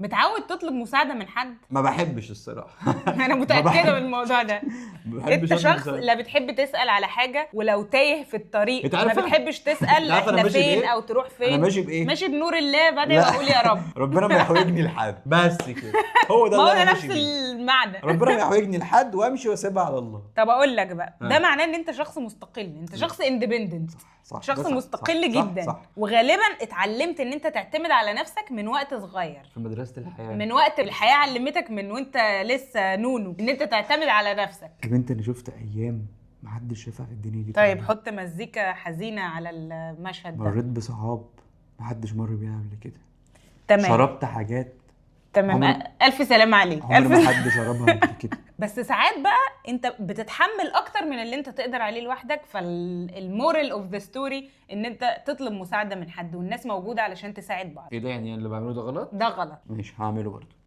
متعود تطلب مساعده من حد؟ ما بحبش الصراحه. انا متاكده من الموضوع ده. ما بحبش انت أطلب شخص مساعدة. لا بتحب تسال على حاجه، ولو تايه في الطريق انت ما عارفة؟ بتحبش تسال انت عارفة أنا احنا ماشي فين بإيه؟ او تروح فين. انا ماشي بايه؟ ماشي بنور الله بدل لا. ما اقول يا رب. ربنا ما يحوجني لحد، بس كده. هو ده ما اللي هو ده انا نفس ماشي بيه. المعنى. ربنا ما يحوجني لحد وامشي واسيبها على الله. طب اقول لك بقى، ده ها. معناه ان انت شخص مستقل، انت شخص اندبندنت، صح، شخص ده صح، مستقل صح، جدا. صح. وغالبا اتعلمت ان انت تعتمد على نفسك من وقت صغير، في مدرسه الحياه. من وقت الحياه علمتك من وانت لسه نونو ان انت تعتمد على نفسك. يا بنت انا شفت ايام ما حدش شافها في الدنيا دي. طيب حط مزيكا حزينه على المشهد ده. مريت بصعاب ما حدش مر بيها قبل كده. تمام شربت حاجات تمام. عمر- الف سلام عليك. عمر ما حد شربها قبل كده. بس ساعات بقى انت بتتحمل اكتر من اللي انت تقدر عليه لوحدك، فالمورال اوف ذا ستوري ان انت تطلب مساعده من حد، والناس موجوده علشان تساعد بعض. ايه ده؟ يعني اللي بعمله ده غلط؟ ده غلط. مش هعمله برضه.